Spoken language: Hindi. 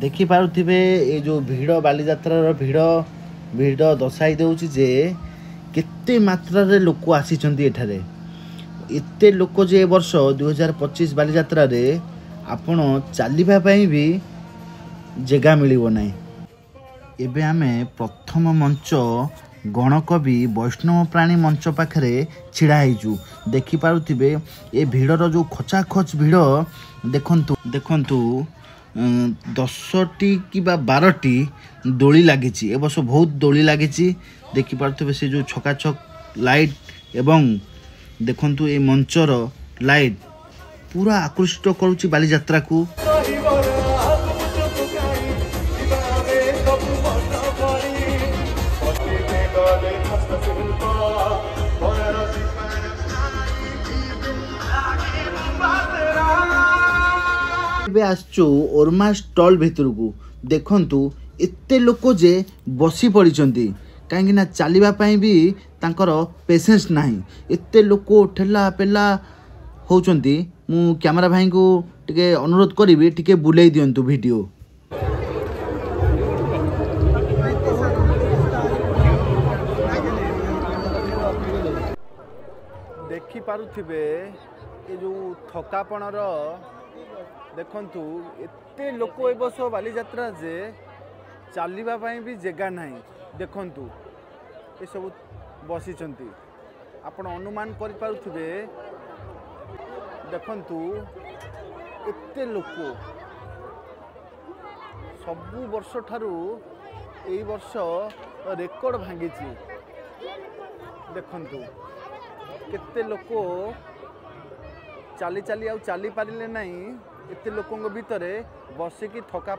देखिपे ये जो भिड़ बालीଯାत्रार भिड़ भिड़ दर्शाई दूसरी जे केते मात्रा लोक आसी एते लोक जे वर्ष 2025 बालीजात्रा रे आपण चलवाई भी जगह मिलिबो नाही। एबे आमे प्रथम मंच गणकवि वैष्णव प्राणी मंच पाखरे छिड़ा होइजु। देखि पारुथिबे ए भिड़र जो खचाखच भिड़ देखंतु देखंतु 10टी कि 12टी दोली लगी। ए वर्ष बहुत दोली लगी। देखि पारुथिबे से जो छकाछक लाइट एवं देखंतु ए मंचर लाइट पूरा आकृष्ट करुच्ची बालीजात्रा को। आसचु ओरमा स्टॉल भितर को देखंतु एते लोक जे बसी पड़ी कहीं चलवाई भी तांकर पेसेंस नहीं। एते लोक ठेला पेला होउचंती। मु कैमरा भाई को टिके अनुरोध करी टिके बुलाई दियंतु वीडियो। देखि पारुथिबे ए जो थकापणर देखंतु एते लोक ए वर्ष बालीजात्रा जे चलवा भी जगह नहीं। देखंतु ये सब बसीचंती आपण अनुमान करि पारुथिबे। देखंतु एते लोक सबु वर्ष ठारू एई वर्ष रेकर्ड भांगीची। देखंतु केते लोक चली चली आउ चली पारिले नहीं। एते लोकंग भितरे बसिकी थका